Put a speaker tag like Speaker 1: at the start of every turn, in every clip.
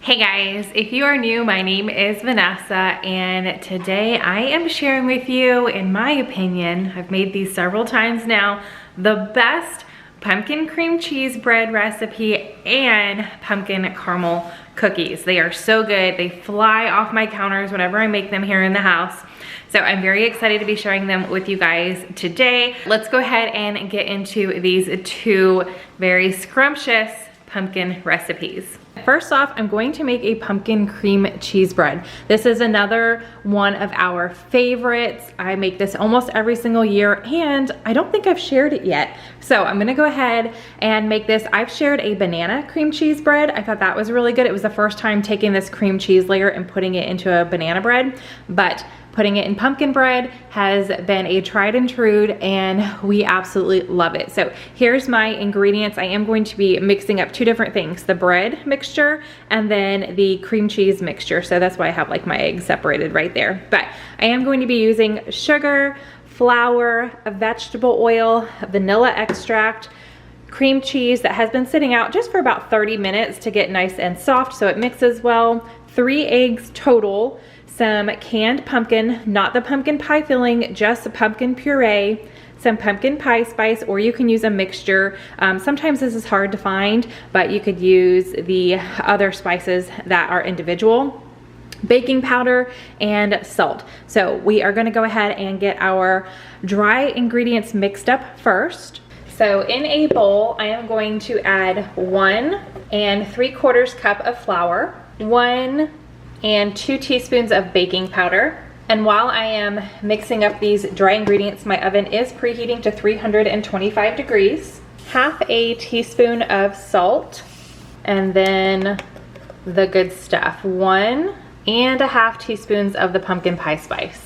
Speaker 1: Hey guys, if you are new, my name is Vanessa, and today I am sharing with you, in my opinion, I've made these several times now, the best pumpkin cream cheese bread recipe and pumpkin caramel cookies. They are so good. They fly off my counters whenever I make them here in the house. So I'm very excited to be sharing them with you guys today. Let's go ahead and get into these two very scrumptious pumpkin recipes. First off, I'm going to make a pumpkin cream cheese bread. This is another one of our favorites. I make this almost every single year, and I don't think I've shared it yet. So I'm gonna go ahead and make this. I've shared a banana cream cheese bread. I thought that was really good. It was the first time taking this cream cheese layer and putting it into a banana bread, but putting it in pumpkin bread has been a tried and true, and we absolutely love it. So here's my ingredients. I am going to be mixing up two different things, the bread mixture and then the cream cheese mixture. So that's why I have like my eggs separated right there. But I am going to be using sugar, flour, vegetable oil, vanilla extract, cream cheese that has been sitting out just for about 30 minutes to get nice and soft so it mixes well, 3 eggs total, some canned pumpkin, not the pumpkin pie filling, just the pumpkin puree, some pumpkin pie spice, or you can use a mixture. Sometimes this is hard to find, but you could use the other spices that are individual, baking powder, and salt. So we are gonna go ahead and get our dry ingredients mixed up first. So in a bowl, I am going to add 1 3/4 cup of flour, 1 and 2 teaspoons of baking powder. And while I am mixing up these dry ingredients, my oven is preheating to 325 degrees. 1/2 teaspoon of salt, and then the good stuff, 1 1/2 teaspoons of the pumpkin pie spice.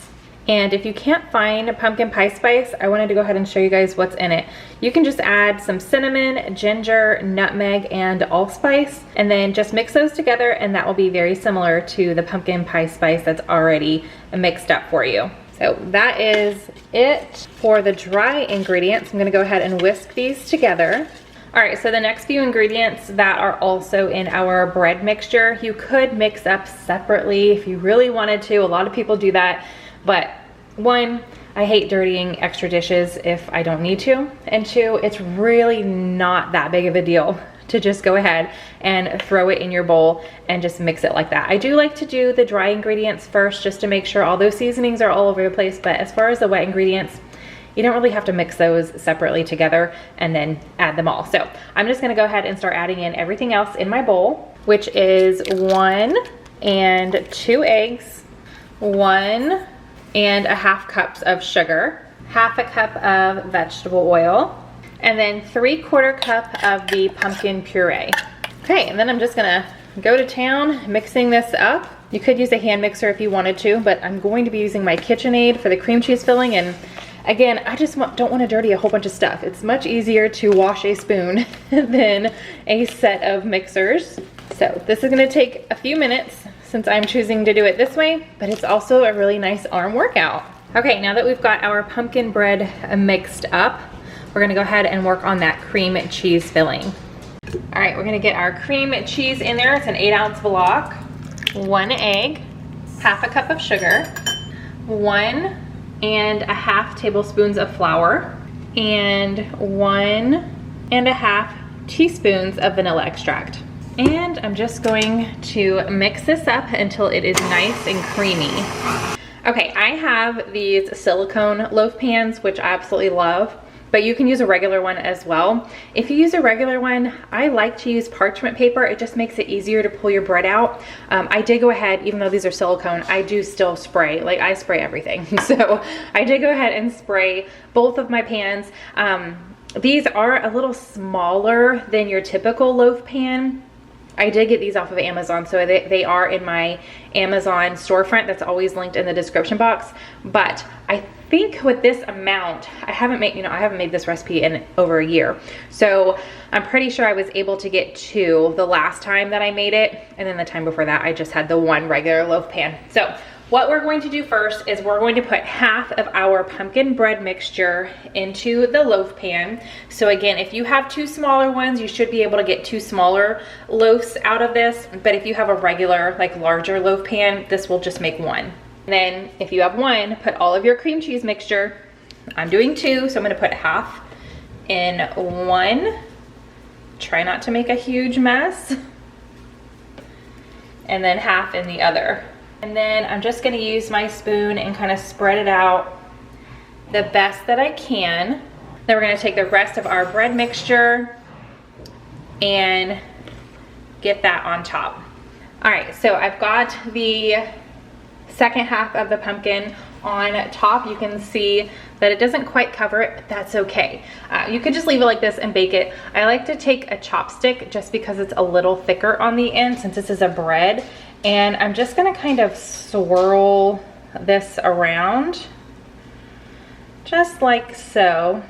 Speaker 1: And if you can't find a pumpkin pie spice, I wanted to go ahead and show you guys what's in it. You can just add some cinnamon, ginger, nutmeg, and allspice, and then just mix those together, and that will be very similar to the pumpkin pie spice that's already mixed up for you. So that is it for the dry ingredients. I'm gonna go ahead and whisk these together. All right, so the next few ingredients that are also in our bread mixture, you could mix up separately if you really wanted to. A lot of people do that. But 1, I hate dirtying extra dishes if I don't need to. And 2, it's really not that big of a deal to just go ahead and throw it in your bowl and just mix it like that. I do like to do the dry ingredients first just to make sure all those seasonings are all over the place. But as far as the wet ingredients, you don't really have to mix those separately together and then add them all. So I'm just gonna go ahead and start adding in everything else in my bowl, which is 1 and 2 eggs, 1 1/2 cups of sugar, 1/2 cup of vegetable oil, and then 3/4 cup of the pumpkin puree. Okay, and then I'm just gonna go to town mixing this up. You could use a hand mixer if you wanted to, but I'm going to be using my KitchenAid for the cream cheese filling. And again, I just don't want to dirty a whole bunch of stuff. It's much easier to wash a spoon than a set of mixers. So this is gonna take a few minutes since I'm choosing to do it this way, but it's also a really nice arm workout. Okay, now that we've got our pumpkin bread mixed up, we're gonna go ahead and work on that cream cheese filling. All right, we're gonna get our cream cheese in there. It's an 8-ounce block, 1 egg, 1/2 cup of sugar, 1 1/2 tablespoons of flour, and 1 1/2 teaspoons of vanilla extract. And I'm just going to mix this up until it is nice and creamy. Okay, I have these silicone loaf pans, which I absolutely love, but you can use a regular one as well. If you use a regular one, I like to use parchment paper. It just makes it easier to pull your bread out. I did go ahead, even though these are silicone, I do still spray. Like, I spray everything. So I did go ahead and spray both of my pans. These are a little smaller than your typical loaf pan. I did get these off of Amazon, so they are in my Amazon storefront. That's always linked in the description box. But I think with this amount, I haven't made this recipe in over a year. So I'm pretty sure I was able to get 2 the last time that I made it. And then the time before that, I just had the 1 regular loaf pan. So what we're going to do first is we're going to put half of our pumpkin bread mixture into the loaf pan. So again, if you have 2 smaller ones, you should be able to get 2 smaller loaves out of this. But if you have a regular, like larger loaf pan, this will just make 1. And then if you have 1, put all of your cream cheese mixture. I'm doing 2, so I'm gonna put half in 1. Try not to make a huge mess. And then half in the other. And then I'm just gonna use my spoon and kind of spread it out the best that I can. Then we're gonna take the rest of our bread mixture and get that on top. All right, so I've got the second half of the pumpkin on top. You can see that it doesn't quite cover it, but that's okay. You could just leave it like this and bake it. I like to take a chopstick just because it's a little thicker on the end since this is a bread. And I'm just gonna kind of swirl this around, just like so.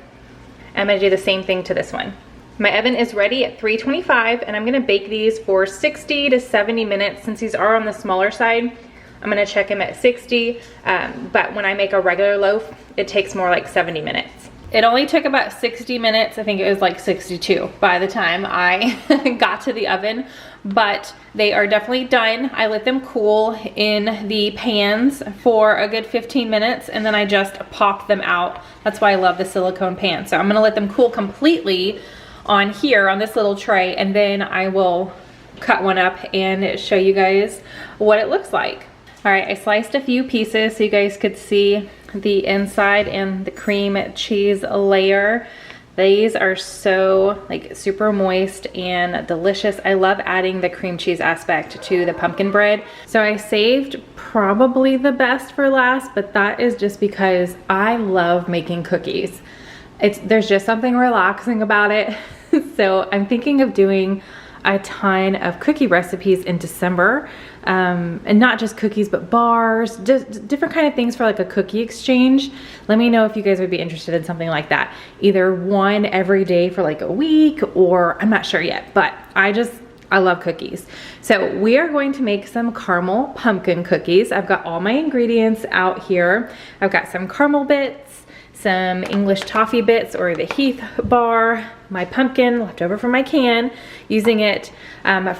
Speaker 1: I'm gonna do the same thing to this one. My oven is ready at 325 and I'm gonna bake these for 60 to 70 minutes. Since these are on the smaller side, I'm gonna check them at 60, but when I make a regular loaf, it takes more like 70 minutes. It only took about 60 minutes. I think it was like 62 by the time I got to the oven, but they are definitely done. I let them cool in the pans for a good 15 minutes and then I just popped them out. That's why I love the silicone pan. So I'm gonna let them cool completely on here on this little tray, and then I will cut one up and show you guys what it looks like. All right, I sliced a few pieces so you guys could see the inside and the cream cheese layer. These are so like super moist and delicious. I love adding the cream cheese aspect to the pumpkin bread. So I saved probably the best for last, but that is just because I love making cookies. There's just something relaxing about it. So I'm thinking of doing a ton of cookie recipes in December, and not just cookies but bars, just different kind of things for like a cookie exchange. Let me know if you guys would be interested in something like that, either one every day for like a week, or I'm not sure yet, but I love cookies. So we are going to make some caramel pumpkin cookies. I've got all my ingredients out here. I've got some caramel bits, some English toffee bits or the Heath bar, my pumpkin left over from my can, using it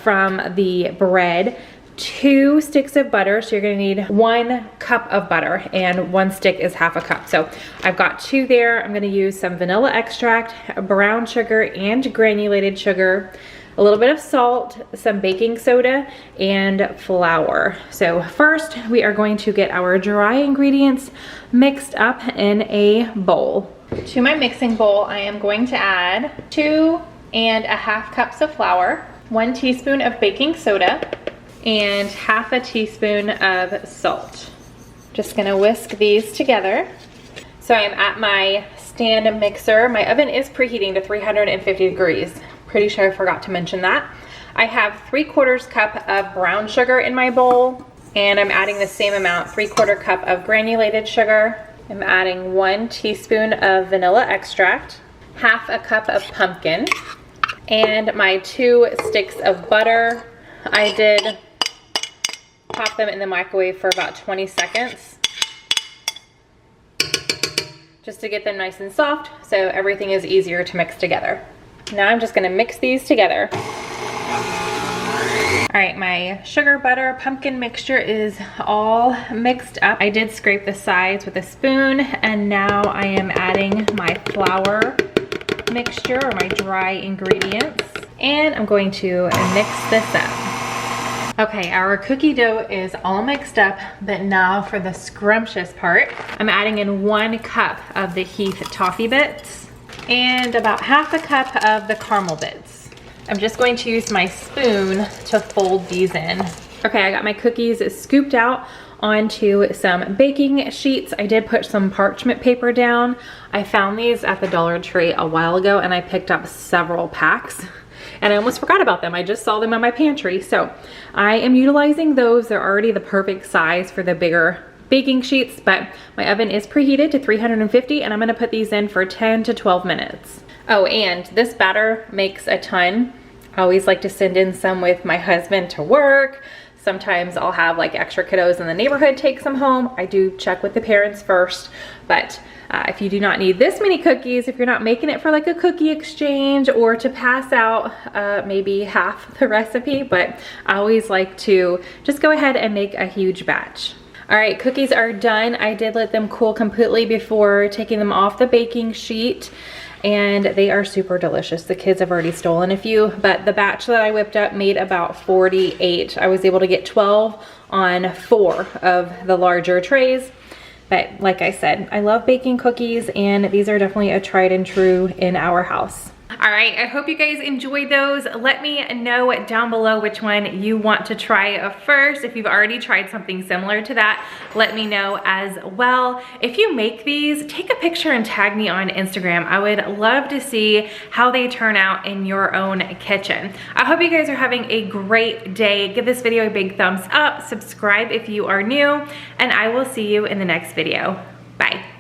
Speaker 1: from the bread, 2 sticks of butter. So you're gonna need 1 cup of butter and 1 stick is half a cup. So I've got 2 there. I'm gonna use some vanilla extract, brown sugar and granulated sugar, a little bit of salt, some baking soda, and flour. So first we are going to get our dry ingredients mixed up in a bowl. To my mixing bowl, I am going to add 2.5 cups of flour, 1 teaspoon of baking soda, and half a teaspoon of salt. Just gonna whisk these together. So I am at my stand mixer. My oven is preheating to 350 degrees. Pretty sure I forgot to mention that. I have 3/4 cup of brown sugar in my bowl, and I'm adding the same amount, 3/4 cup of granulated sugar. I'm adding 1 teaspoon of vanilla extract, half a cup of pumpkin, and my 2 sticks of butter. I did pop them in the microwave for about 20 seconds just to get them nice and soft so everything is easier to mix together. Now I'm just gonna mix these together. All right, my sugar, butter, pumpkin mixture is all mixed up. I did scrape the sides with a spoon, and now I am adding my flour mixture, or my dry ingredients, and I'm going to mix this up. Okay, our cookie dough is all mixed up, but now for the scrumptious part, I'm adding in 1 cup of the Heath toffee bits and about half a cup of the caramel bits. I'm just going to use my spoon to fold these in. Okay, I got my cookies scooped out onto some baking sheets. I did put some parchment paper down. I found these at the Dollar Tree a while ago and I picked up several packs and I almost forgot about them. I just saw them in my pantry. So I am utilizing those. They're already the perfect size for the bigger baking sheets, but my oven is preheated to 350 and I'm gonna put these in for 10 to 12 minutes. Oh, and this batter makes a ton. I always like to send in some with my husband to work, Sometimes I'll have like extra kiddos in the neighborhood take some home. I do check with the parents first, but if you do not need this many cookies, if you're not making it for like a cookie exchange or to pass out maybe half the recipe, but I always like to just go ahead and make a huge batch. All right, cookies are done. I did let them cool completely before taking them off the baking sheet, and they are super delicious. The kids have already stolen a few, but the batch that I whipped up made about 48. I was able to get 12 on 4 of the larger trays. But like I said, I love baking cookies, and these are definitely a tried and true in our house. All right, I hope you guys enjoyed those. Let me know down below which one you want to try first. If you've already tried something similar to that, let me know as well. If you make these, take a picture and tag me on Instagram. I would love to see how they turn out in your own kitchen. I hope you guys are having a great day. Give this video a big thumbs up, subscribe if you are new, and I will see you in the next video. Bye.